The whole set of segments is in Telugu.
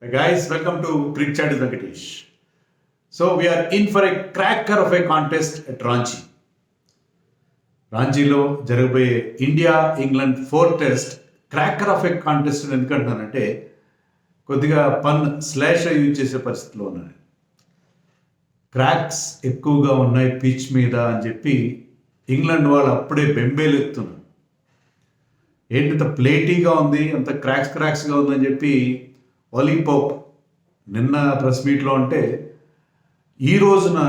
Hey guys, welcome to Cricket Chat with Venkatesh. So we are in for a cracker of a contest at Ranchi. రాంచీలో జరగబోయే India England fourth test cracker of a contest ఎందుకంటున్నానంటే కొద్దిగా పన్ స్లాష్ యూజ్ చేసే పరిస్థితిలో ఉన్నాను. క్రాక్స్ ఎక్కువగా ఉన్నాయి పిచ్ మీద అని చెప్పి ఇంగ్లాండ్ వాళ్ళు అప్పుడే బెంబేలెత్తున్నారు. ఏంటి అంత ప్లేటీగా ఉంది, అంత క్రాక్స్గా ఉందని చెప్పి ఒలీ పోప్ నిన్న ప్రెస్ మీట్లో అంటే ఈ రోజున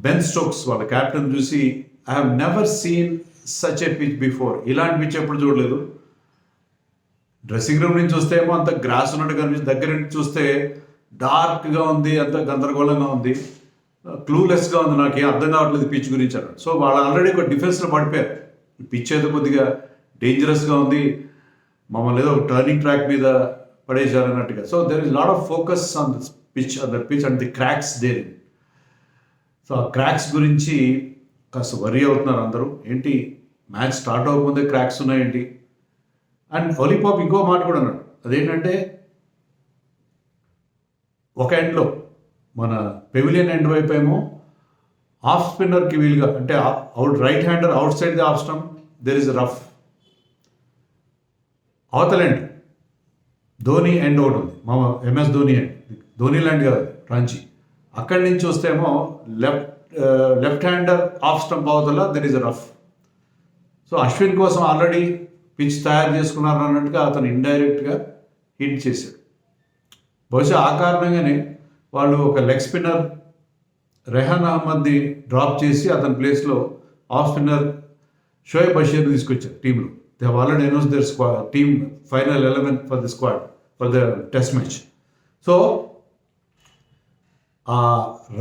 బెన్ స్టోక్స్ వాళ్ళ క్యాప్టెన్ చూసి I have never seen such a pitch before, ఇలాంటి పిచ్ ఎప్పుడు చూడలేదు. డ్రెస్సింగ్ రూమ్ నుంచి చూస్తే ఏమో అంత గ్రాస్ ఉన్నట్టు కనిపిస్తుంది, దగ్గర నుంచి చూస్తే డార్క్గా ఉంది, అంత గందరగోళంగా ఉంది, క్లూలెస్గా ఉంది, నాకు ఏం అర్థం కావట్లేదు పిచ్ గురించి అన్నాడు. సో వాళ్ళు ఆల్రెడీ ఒక డిఫెన్స్లో పడిపోయారు. పిచ్ ఏదో కొద్దిగా డేంజరస్గా ఉంది, మమ్మల్ని ఏదో టర్నింగ్ ట్రాక్ మీద పడేశారు అన్నట్టుగా. So there is lot of focus on this pitch and the cracks there. So ఆ క్రాక్స్ గురించి కాస్త వరీ అవుతున్నారు అందరూ. ఏంటి మ్యాచ్ స్టార్ట్ అవ్వకముందే క్రాక్స్ ఉన్నాయేంటి? అండ్ ఒలీ పోప్ ఇంకో మాట కూడా అన్నాడు, అదేంటంటే ఒక ఎండ్లో మన పెవిలియన్ ఎండ్ వైపు ఏమో ఆఫ్ స్పిన్నర్కి వీలుగా, అంటే out right hander out side the off stump there is rough. అవతల ఎండ్ ధోని ఎండ్ ఒకటి ఉంది, మా MS Dhoni end, Dhoni land కాదు రాంచీ. అక్కడి నుంచి చూస్తేమో లెఫ్ట్ హ్యాండర్ ఆఫ్ స్టంప్ అవతల there is rough. So Ashwin కోసం ఆల్రెడీ పిచ్ తయారు చేసుకున్నారు అన్నట్టుగా అతను ఇండైరెక్ట్గా హిట్ చేశాడు. బహుశా ఆ కారణంగానే వాళ్ళు ఒక లెగ్ స్పిన్నర్ రెహాన్ అహ్మద్ని డ్రాప్ చేసి అతని ప్లేస్లో ఆఫ్ స్పిన్నర్ షోయబ్ బషీర్ని తీసుకొచ్చారు టీంలో. They have already announce their squad team final 11 for the squad for the test match. So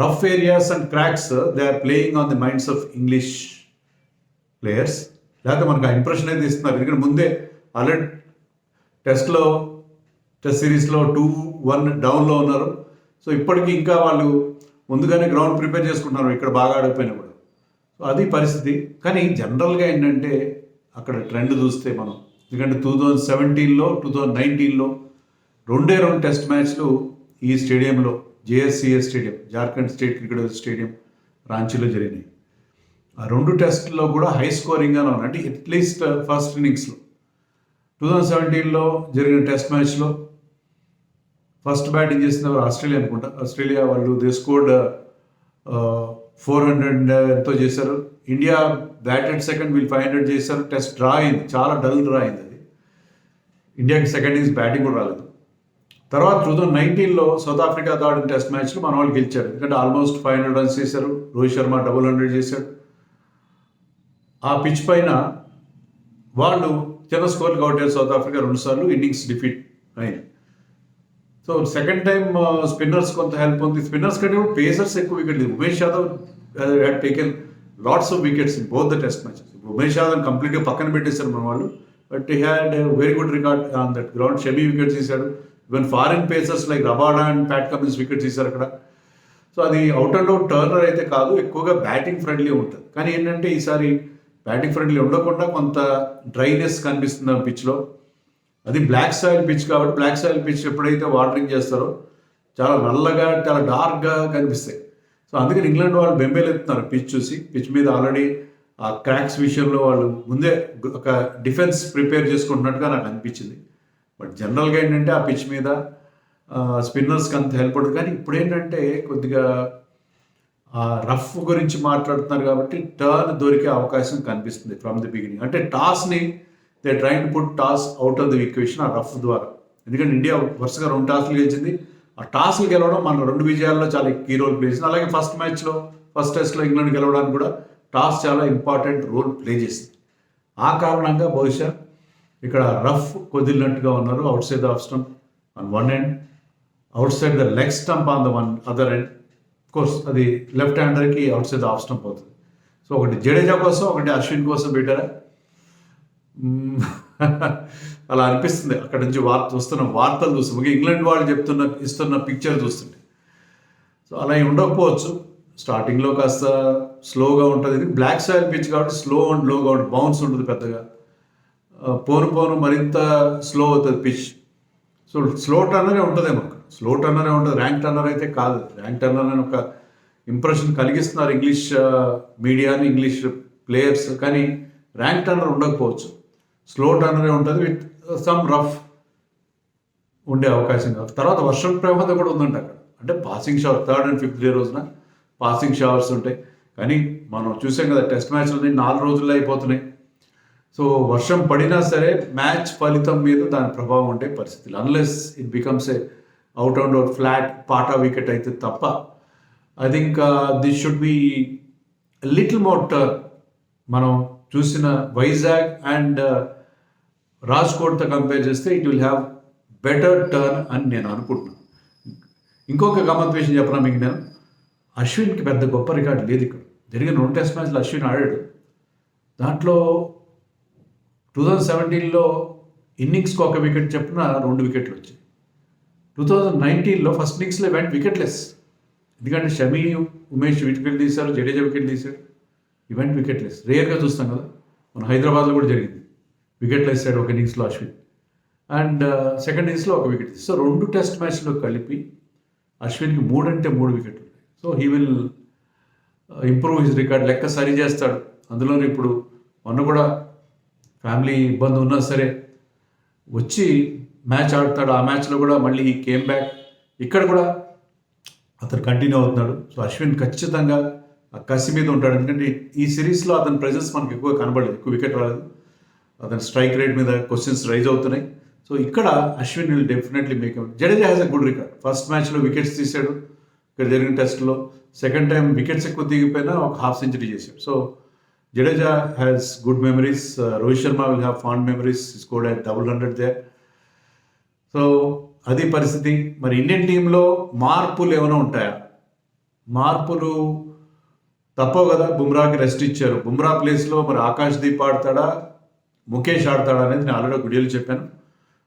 rough areas and cracks they are playing on the minds of English players. లేకపోతే మనకు ఆ ఇంప్రెషన్ అయితే ఇస్తున్నారు, ఎందుకంటే ముందే ఆల్రెడీ టెస్ట్ సిరీస్లో 2-1 డౌన్లో ఉన్నారు. సో ఇప్పటికీ ఇంకా వాళ్ళు ముందుగానే గ్రౌండ్ ప్రిపేర్ చేసుకుంటున్నారు ఇక్కడ బాగా ఆడిపోయినా కూడా. సో అది పరిస్థితి. కానీ జనరల్గా ఏంటంటే అక్కడ ట్రెండ్ చూస్తే మనం, ఎందుకంటే 2017లో 2019లో రెండే టెస్ట్ మ్యాచ్లు ఈ స్టేడియంలో, JSCS stadium, Jharkhand state cricket stadium రాంచీలో జరిగినాయి. ఆ 2 టెస్టుల్లో కూడా హై స్కోరింగ్గానే ఉన్నాయి, అంటే అట్లీస్ట్ ఫస్ట్ ఇన్నింగ్స్లో. 2017లో జరిగిన టెస్ట్ మ్యాచ్లో ఫస్ట్ బ్యాటింగ్ చేసిన వారు ఆస్ట్రేలియా అనుకుంటా. ఆస్ట్రేలియా వాళ్ళు దే స్కోర్డ్ 400 ఎంతో చేశారు. ఇండియా బ్యాటెడ్ సెకండ్, వీళ్ళు 500 చేశారు. టెస్ట్ డ్రా అయింది, చాలా డల్ డ్రా అయింది అది. ఇండియాకి సెకండ్ ఇన్నింగ్స్ బ్యాటింగ్ కూడా రాలేదు. తర్వాత 2019లో సౌత్ ఆఫ్రికాతో ఆడిన టెస్ట్ మ్యాచ్లో మన వాళ్ళు గెలిచారు, ఎందుకంటే ఆల్మోస్ట్ 500 రన్స్ చేశారు. రోహిత్ శర్మ 100 చేశాడు. ఆ పిచ్ పైన వాళ్ళు చిన్న స్కోర్కి అవుట్ అయ్యారు. సౌత్ ఆఫ్రికా 2 సార్లు ఇన్నింగ్స్ డిఫీట్ అయింది. సో సెకండ్ టైం స్పిన్నర్స్ కొంత హెల్ప్ ఉంది. స్పిన్నర్స్ కంటే కూడా పేసర్స్ ఎక్కువ వికెట్లు. Umesh Yadav had taken lots of wickets in both the test matches. Umesh Yadav కంప్లీట్గా పక్కన పెట్టేశారు మన వాళ్ళు, but he had very good record on that ground. Shami wickets తీశాడు. Even foreign pacers like Rabada and Pat Cummins wickets తీశారు అక్కడ. సో అది అవుట్ అండ్ అవుట్ టర్నర్ అయితే కాదు, ఎక్కువగా బ్యాటింగ్ ఫ్రెండ్లీ ఉంటుంది. కానీ ఏంటంటే ఈసారి బ్యాటింగ్ ఫ్రెండ్లీ ఉండకుండా కొంత డ్రైనెస్ కనిపిస్తుంది ఆ పిచ్లో. అది బ్లాక్ సాయిల్ పిచ్ కాబట్టి, బ్లాక్ సాయిల్ పిచ్ ఎప్పుడైతే వాటరింగ్ చేస్తారో చాలా నల్లగా, చాలా డార్క్గా కనిపిస్తాయి. సో అందుకని ఇంగ్లాండ్ వాళ్ళు బెంబేలెత్తున్నారు పిచ్ చూసి. పిచ్ మీద ఆల్రెడీ ఆ క్రాక్స్ విషయంలో వాళ్ళు ముందే ఒక డిఫెన్స్ ప్రిపేర్ చేసుకుంటున్నట్టుగా నాకు అనిపించింది. బట్ జనరల్గా ఏంటంటే ఆ పిచ్ మీద స్పిన్నర్స్కి అంత హెల్ప్ ఉంటుంది. కానీ ఇప్పుడు ఏంటంటే కొద్దిగా రఫ్ గురించి మాట్లాడుతున్నారు కాబట్టి టర్న్ దొరికే అవకాశం కనిపిస్తుంది ఫ్రమ్ ది బిగినింగ్. అంటే టాస్ని they tried to put toss out of the equation ఆ రఫ్ ద్వారా. ఎందుకంటే ఇండియా వరుసగా 2 టాస్లు గెలిచింది. ఆ టాస్లు గెలవడం మన 2 విజయాల్లో చాలా కీ రోల్ ప్లే చేసింది. అలాగే ఫస్ట్ టెస్ట్లో ఇంగ్లాండ్ గెలవడానికి కూడా టాస్ చాలా ఇంపార్టెంట్ రోల్ ప్లే చేసింది. ఆ కారణంగా బహుశా ఇక్కడ రఫ్ కొదిలినట్టుగా ఉన్నారు. Outside the off stump on one end, outside the leg stump on the other end. Course అది లెఫ్ట్ హ్యాండర్కి outside the off stump అవుతుంది. సో ఒకటి జడేజా కోసం, ఒకటి అశ్విన్ కోసం పెట్టారా అలా అనిపిస్తుంది. అక్కడ నుంచి వార్తలు చూస్తున్నాం, ఇంగ్లాండ్ వాళ్ళు ఇస్తున్న పిక్చర్ చూస్తుంటే. సో అలా ఉండకపోవచ్చు. స్టార్టింగ్లో కాస్త స్లోగా ఉంటుంది. బ్లాక్ సాయిల్ పిచ్ కాబట్టి స్లో అండ్ లోగా ఉంటుంది, బౌన్స్ ఉంటుంది పెద్దగా. పోను మరింత స్లో అవుతుంది పిచ్. సో స్లో టర్నరే ఉంటుందేమో. స్లో టర్నరే ఉంటుంది, ర్యాంక్ టర్నర్ అయితే కాదు. ర్యాంక్ టర్నర్ అని ఒక ఇంప్రెషన్ కలిగిస్తున్నారు ఇంగ్లీష్ మీడియాని, ఇంగ్లీష్ ప్లేయర్స్. కానీ ర్యాంక్ టర్నర్ ఉండకపోవచ్చు, స్లో టర్నరే ఉంటుంది విత్ సమ్ రఫ్ ఉండే అవకాశం కాదు. తర్వాత వర్షం ప్రమాదం కూడా ఉందండి అక్కడ. అంటే passing shower 3rd and 5th day రోజున పాసింగ్ షవర్స్ ఉంటాయి. కానీ మనం చూసాం కదా, టెస్ట్ మ్యాచ్లు 4 రోజుల్లో అయిపోతున్నాయి. సో వర్షం పడినా సరే మ్యాచ్ ఫలితం మీద దాని ప్రభావం ఉండే పరిస్థితులు, unless it becomes a out and out flat pata wicket అయితే తప్ప. I think this should be little more turn. మనం చూసిన వైజాగ్ అండ్ రాజ్కోట్తో కంపేర్ చేస్తే it will have better turn అని నేను అనుకుంటున్నాను. ఇంకొక గమ్మత్ విషయం చెప్పనా మీకు నేను, అశ్విన్కి పెద్ద గొప్ప రికార్డు లేదు ఇక్కడ. జరిగిన 2 టెస్ట్ మ్యాచ్లు అశ్విన్ ఆడాడు. దాంట్లో 2017లో ఇన్నింగ్స్కి 1 వికెట్ చెప్పిన 2 వికెట్లు వచ్చాయి. 2019లో ఫస్ట్ ఇన్నింగ్స్లో వికెట్లెస్. ఎందుకంటే షమి, ఉమేష్ వికెట్ తీశారు, జడేజా వికెట్ తీశాడు, ఈవెంట్ వికెట్లెస్. రేర్గా చూస్తాం కదా, మన హైదరాబాద్లో కూడా జరిగింది, వికెట్లెస్ సైడ్ 1 ఇన్నింగ్స్లో అశ్విన్, అండ్ సెకండ్ ఇన్నింగ్స్లో 1 వికెట్. సో 2 టెస్ట్ మ్యాచ్లో కలిపి అశ్విన్కి 3 అంటే 3 వికెట్లు. So he will improve his record, లెక్క సరి చేస్తాడు. అందులోనే ఇప్పుడు మొన్న కూడా ఫ్యామిలీ ఇబ్బంది ఉన్నా సరే వచ్చి మ్యాచ్ ఆడతాడు. ఆ మ్యాచ్లో కూడా మళ్ళీ ఈ కేమ్ బ్యాక్, ఇక్కడ కూడా అతను కంటిన్యూ అవుతున్నాడు. సో అశ్విన్ ఖచ్చితంగా ఆ కసి మీద ఉంటాడు. ఎందుకంటే ఈ సిరీస్లో అతని ప్రెజెన్స్ మనకు ఎక్కువ కనబడలేదు, ఎక్కువ వికెట్ రాలేదు. అతని స్ట్రైక్ రేట్ మీద క్వశ్చన్స్ రైజ్ అవుతున్నాయి. సో ఇక్కడ Ashwin will definitely make. Jadeja has a good record. First మ్యాచ్లో వికెట్స్ తీసాడు ఇక్కడ జరిగిన టెస్ట్లో, సెకండ్ టైం వికెట్స్ ఎక్కువ దిగిపోయినా ఒక హాఫ్ సెంచరీ చేశాడు. So Jadeja has good memories. Rohit Sharma will have fond memories. He scored at 100 there. So అది పరిస్థితి. మరి ఇండియన్ టీంలో మార్పులు ఏమైనా ఉంటాయా? మార్పులు తప్పవు కదా. బుమ్రాకి రెస్ట్ ఇచ్చారు. బుమ్రా ప్లేస్లో మరి ఆకాష్ దీప్ ఆడతాడా, ముఖేష్ ఆడతాడా అనేది నేను ఆల్రెడీ ఒక వీడియోలో చెప్పాను.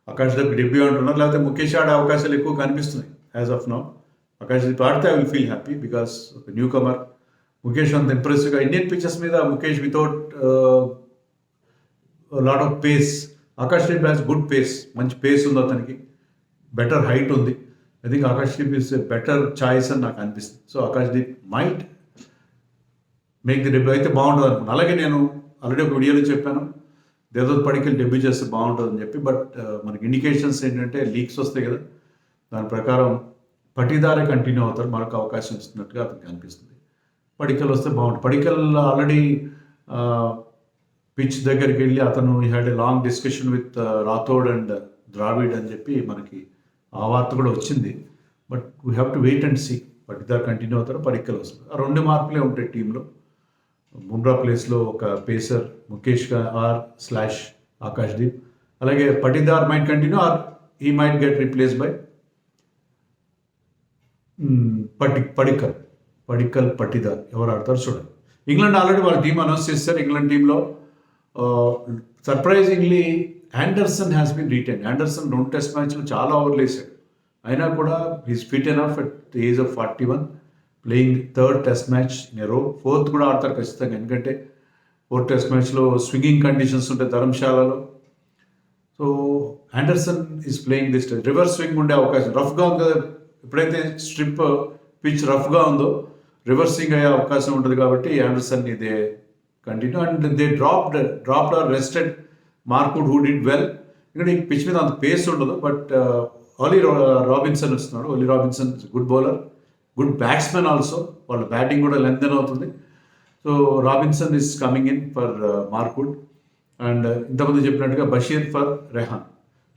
ఆకాష్ దీప్ డెబ్యూ అంటున్నారు, లేకపోతే ముఖేష్ ఆడే అవకాశాలు ఎక్కువ కనిపిస్తున్నాయి as of now. Akash Deep ఆడితే I will feel happy because ఒక న్యూ కమర్. ముఖేష్ అంత ఇంప్రెసివ్గా ఇండియన్ పిచెస్ మీద Mukesh without lot of pace. Akash Deep has good pace, మంచి పేస్ ఉంది అతనికి, బెటర్ హైట్ ఉంది. I think Akash Deep is better choice అని నాకు అనిపిస్తుంది. So Akash Deep might make the debut అయితే బాగుంటుంది అనుకున్నాను. అలాగే నేను ఆల్రెడీ ఒక వీడియోలో చెప్పాను, దేవదత్ పడిక్కల్ డెబ్యూ చేస్తే బాగుంటుంది అని చెప్పి. బట్ మనకి ఇండికేషన్స్ ఏంటంటే లీక్స్ వస్తాయి కదా, దాని ప్రకారం పటీదారే కంటిన్యూ అవుతారు, మరొక అవకాశం ఇస్తున్నట్టుగా అతనికి అనిపిస్తుంది. పడిక్కల్ వస్తే బాగుంటుంది. పడిక్కల్ ఆల్రెడీ పిచ్ దగ్గరికి వెళ్ళి అతను ఈ had a long discussion with Rathod and Dravid అని చెప్పి మనకి ఆ వార్త కూడా వచ్చింది. But we have to wait and see. Patidar continue అవుతారు, పడిక్కల్ వస్తుంది. ఆ 2 మార్పులే ఉంటాయి టీంలో. బుమ్రా ప్లేస్లో ఒక పేసర్ ముఖేష్ ఆర్ / ఆకాష్ దీప్. అలాగే Patidar might continue or he might get replace by Patidar. ఎవరు ఆడతారు చూడండి. ఇంగ్లాండ్ ఆల్రెడీ వాళ్ళ టీం అనౌన్స్ చేస్తారు. ఇంగ్లాండ్ టీంలో surprisingly Anderson has been retain. Anderson 2 test మ్యాచ్లు చాలా ఓవర్లు వేసాడు, అయినా కూడా he's fit enough at the age of 41, playing 3rd test match in a row. 4th కూడా ఆడతారు ఖచ్చితంగా, ఎందుకంటే 4th టెస్ట్ మ్యాచ్లో స్వింగింగ్ కండిషన్స్ ఉంటాయి ధర్మశాలలో. So Anderson is playing this test. Reverse swing ఉండే అవకాశం, రఫ్గా ఉంది కదా, ఎప్పుడైతే స్ట్రిప్ పిచ్ రఫ్గా ఉందో రివర్సింగ్ అయ్యే అవకాశం ఉంటుంది. కాబట్టి ఆండర్సన్ ఇదే continue. And they dropped or rested Mark Wood who did well. ఇక్కడ ఈ పిచ్ మీద అంత పేస్ ఉండదు. బట్ ఓలీ రాబిన్సన్ వస్తున్నాడు. Ollie Robinson good bowler, good batsmen also. వాళ్ళ బ్యాటింగ్ కూడా లెంతెన్ అవుతుంది. So Robinson is coming in for Mark Wood. And ఇంతకుముందు చెప్పినట్టుగా బషీర్ ఫర్ రెహాన్.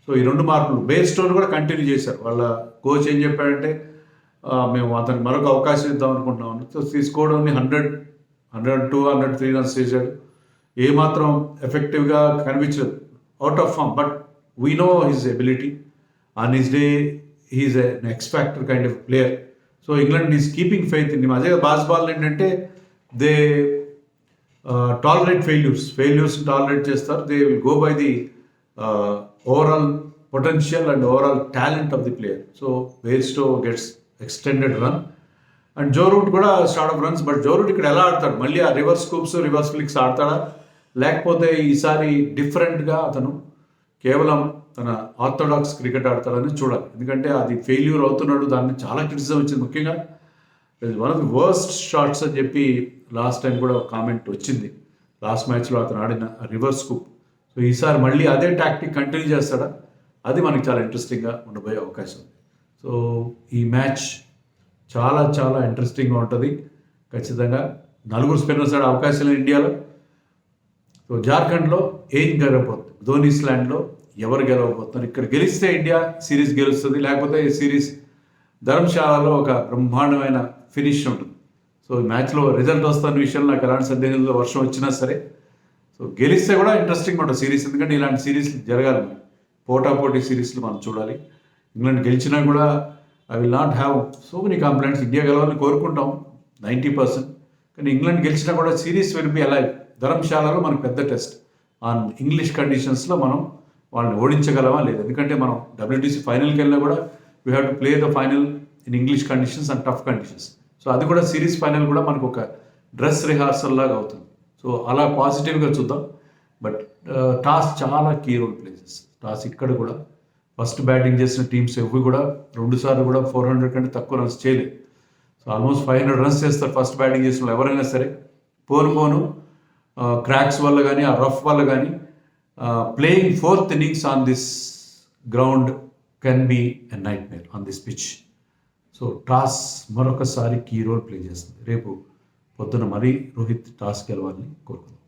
సో ఈ 2 మార్పులు. బేర్ స్టోన్ కూడా కంటిన్యూ చేశారు. వాళ్ళ కోచ్ ఏం చెప్పాడంటే, మేము అతనికి మరొక అవకాశం ఇద్దాం అనుకుంటున్నామని. సో తీసుకోవడం 100, 102, 103 రన్స్ చేశాడు. ఏమాత్రం ఎఫెక్టివ్గా కనిపించదు, out of form. But we know his ability. On his day he's an X factor kind of player. So England is keeping faith in him. అదే బాల్ ఏంటంటే దే టాలరేట్ ఫెయిల్యూర్స్ టాలరేట్ చేస్తారు. They will go by the overall potential and overall talent of the player. So Bairstow gets extended run and Joe Root కూడా start of runs. But Joe Root ఇక్కడ ఎలా ఆడతాడు, మళ్ళీ ఆ రివర్స్ స్కూప్స్, రివర్స్ ఫ్లిక్స్ ఆడతాడా, లేకపోతే ఈసారి డిఫరెంట్గా అతను కేవలం తన ఆర్థోడాక్స్ క్రికెట్ ఆడతాడని చూడాలి. ఎందుకంటే అది ఫెయిల్యూర్ అవుతున్నాడు, దాన్ని చాలా క్రిటిసిజం వచ్చింది. ముఖ్యంగా one of the worst shots అని చెప్పి లాస్ట్ టైం కూడా కామెంట్ వచ్చింది. లాస్ట్ మ్యాచ్లో అతను ఆడిన రివర్స్ స్కూప్. సో ఈసారి మళ్ళీ అదే టాక్టిక్ కంటిన్యూ చేస్తాడా, అది మనకి చాలా ఇంట్రెస్టింగ్గా ఉండబోయే అవకాశం ఉంది. సో ఈ మ్యాచ్ చాలా చాలా ఇంట్రెస్టింగ్గా ఉంటుంది. ఖచ్చితంగా 4 స్పిన్నర్స్ ఆడే అవకాశం లేదు ఇండియాలో. సో జార్ఖండ్లో ఏం గెలవబోతుంది, ధోనీస్ ల్యాండ్లో ఎవరు గెలవబోతున్నారు? ఇక్కడ గెలిస్తే ఇండియా సిరీస్ గెలుస్తుంది, లేకపోతే ఈ సిరీస్ ధర్మశాలలో ఒక బ్రహ్మాండమైన ఫినిష్ ఉంటుంది. సో ఈ మ్యాచ్లో రిజల్ట్ వస్తున్న విషయంలో నాకు ఎలాంటి సందేహంలో, వర్షం వచ్చినా సరే సో గెలిస్తే కూడా ఇంట్రెస్టింగ్ ఉంటుంది సిరీస్. ఎందుకంటే ఇలాంటి సిరీస్లు జరగాలి, పోటాపోటీ సిరీస్లు మనం చూడాలి. ఇంగ్లాండ్ గెలిచినా కూడా I will not have so many complaints. India గెలవాలని కోరుకుంటాం 90%, కానీ ఇంగ్లాండ్ గెలిచినా కూడా సిరీస్ విల్ బి అలైవ్. ధర్మశాలలో మనకు పెద్ద టెస్ట్ ఆన్ ఇంగ్లీష్ కండిషన్స్లో మనం వాళ్ళని ఓడించగలమా లేదు. ఎందుకంటే మనం WTC ఫైనల్కి వెళ్ళినా కూడా we have to play the final in English conditions and tough conditions. So అది కూడా సిరీస్ ఫైనల్ కూడా మనకు ఒక డ్రెస్ రిహార్సల్ లాగా అవుతుంది. సో అలా పాజిటివ్గా చూద్దాం. బట్ టాస్ చాలా కీ రోల్ ప్లే చేస్తుంది. టాస్ ఇక్కడ కూడా ఫస్ట్ బ్యాటింగ్ చేసిన టీమ్స్ ఎవ్వి కూడా 2 సార్లు కూడా 400 కంటే తక్కువ రన్స్ చేయలేదు. సో ఆల్మోస్ట్ 500 రన్స్ చేస్తారు ఫస్ట్ బ్యాటింగ్ చేసిన వాళ్ళు ఎవరైనా సరే. పోను క్రాక్స్ వల్ల కానీ ఆ రఫ్ వల్ల కానీ playing 4th innings on this ground can be a night Meyer on this pitch. So toss మరొకసారి కీ రోల్ ప్లే చేస్తుంది. రేపు పొద్దున మరీ రోహిత్ టాస్ గెలవాలని కోరుకుందాం.